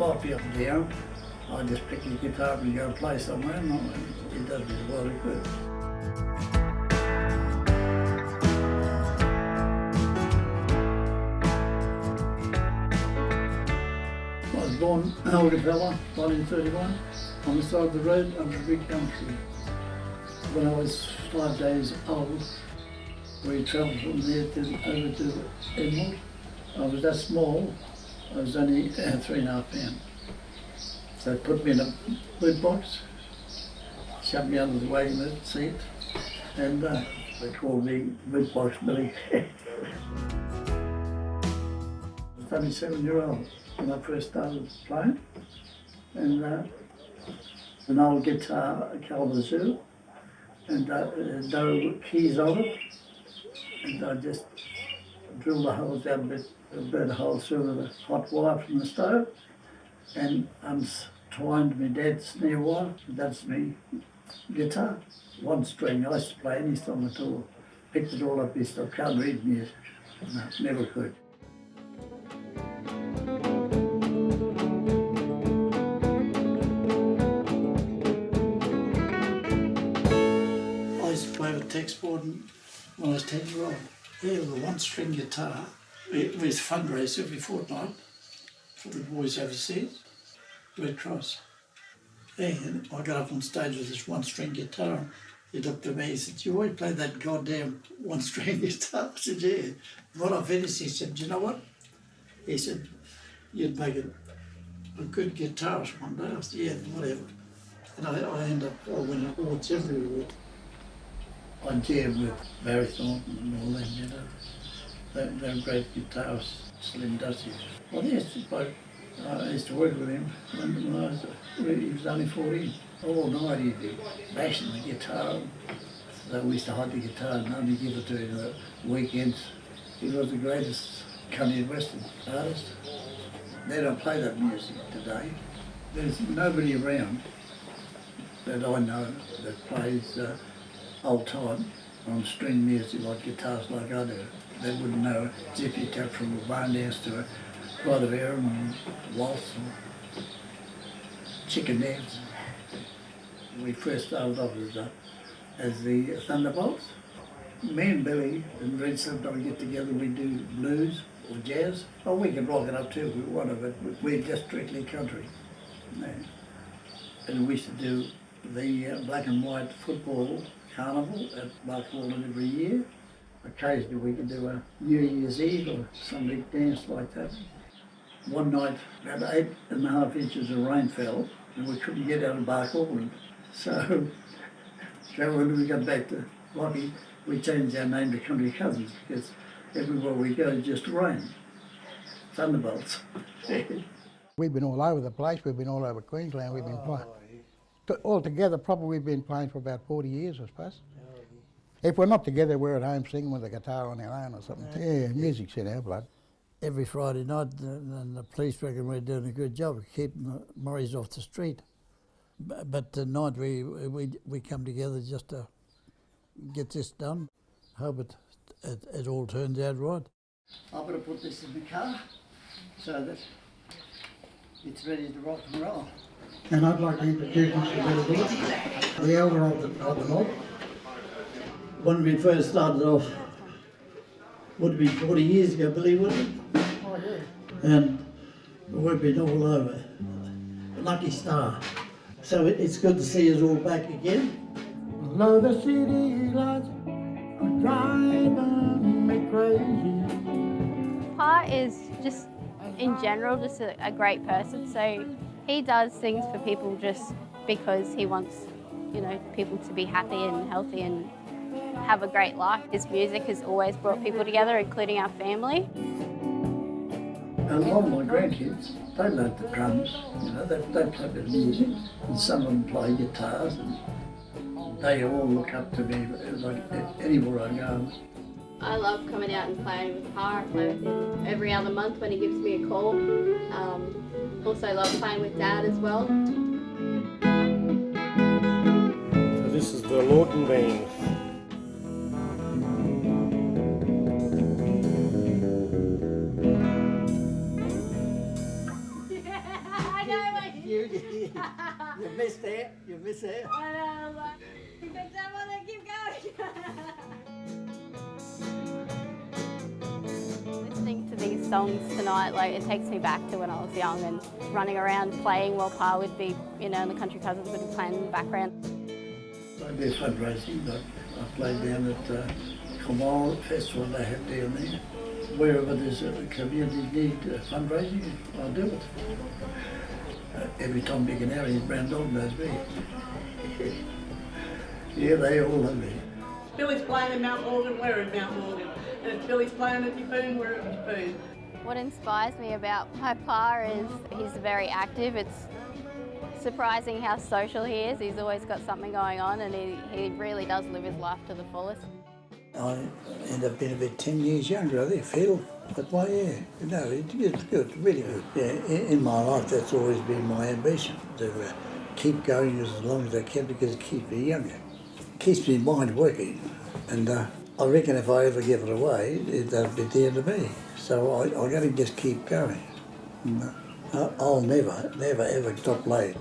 I feel down, I just pick the guitar up and go play somewhere, and it does me a lot of good. I was born an older fella, 1931, on the side of the road under a big gum tree. When I was 5 days old, we travelled from there over to Emerald. I was that small, I was only 3.5 pounds. So they put me in a boot box, shoved me under the wagon seat, and they called me Boot Box Billy. I was only 7-year-old when I first started playing, and an old guitar, a Kalamazoo, and no keys on it, and I just drilled the holes out a bit, burnt a hole through with a hot wire from the stove, and untwined my dad's snare wire. That's me guitar. One string. I used to play any song at all. Picked it all up, I still can't read music. No, never could. I used to play with Texboard when I was 10-year-old. Yeah, with a one-string guitar. We used to fundraise every fortnight for the boys overseas, Red Cross. And I got up on stage with this one-string guitar, and he looked at me, he said, "You always play that goddamn one-string guitar?" I said, "Yeah." When I finished, he said, "Do you know what?" He said, "You'd make a good guitarist one day." I said, "Yeah, whatever." And I ended up winning awards everywhere. I jammed with Barry Thornton and all them, you know. They're great guitarists, Slim Dusty. Well, I used to work with him when he was only 14. All night he'd be bashing the guitar. So we used to hide the guitar and only give it to him on weekends. He was the greatest country and western artist. They don't play that music today. There's nobody around that I know that plays old time on string music like guitars like I do. They wouldn't know Zippy Tap from a barn dance to a Pride of Erin or waltz or chicken dance. We first started off as the Thunderbolts. Me and Billy and Red sometimes get together, we do blues or jazz. Oh, we can rock it up too if we want it, but we're just strictly country. And we used to do the black and white football carnival at Markwalden every year. Occasionally we could do a New Year's Eve or some big dance like that. One night, about 8.5 inches of rain fell, and we couldn't get out of Barkwalden. So when we got back to Lockie, we changed our name to Country Cousins because everywhere we go, it's just rain. Thunderbolts. We've been all over the place. We've been all over Queensland. We've been playing. Altogether, probably we've been playing for about 40 years, I suppose. If we're not together, we're at home singing with a guitar on our own or something. Yeah, music's in our blood. Every Friday night, and the police reckon we're doing a good job of keeping the Murrays off the street. But tonight we come together just to get this done. Hope it all turns out right. I'm going to put this in the car so that it's ready to rock and roll. And I'd like to introduce Mr. Billy Bullock, the elder of the mob. When we first started off, would have been 40 years ago, Billy, wouldn't it? Oh, yeah. And we've been all over. Lucky star. So it's good to see us all back again. Love the city lights are driving me crazy. Pa is just, in general, just a great person. So he does things for people just because he wants, you know, people to be happy and healthy and have a great life. His music has always brought people together, including our family. A lot of my grandkids, they learnt the drums, you know, they play a bit of music, and some of them play guitars, and they all look up to me like anywhere I go. I love coming out and playing with Pa. I play with him every other month when he gives me a call. Also love playing with Dad as well. So this is the Lawton Band. you missed that. You missed that. I know, I was like, keep it down, well, keep going. Listening to these songs tonight, like, it takes me back to when I was young and running around playing while Pa would be, and the country cousins would be playing in the background. I do fundraising, but I played down at Kamal Festival they have down there. Wherever there's a community need fundraising, I'll do it. Every Tom, Dick and Harry, Brown Dog knows me. Yeah, they all know me. Billy's playing in Mount Morgan, we're in Mount Morgan. And if Billy's playing at Yeppoon, we're at Yeppoon. What inspires me about my Pa is he's very active. It's surprising how social he is. He's always got something going on, and he really does live his life to the fullest. I ended up being about 10 years younger, I think, Phil. But it's good, really good. Yeah, in my life, that's always been my ambition, to keep going as long as I can, because it keeps me younger. It keeps my mind working. And I reckon if I ever give it away, that'll be the end of me. So I got to just keep going. I'll never, ever stop playing.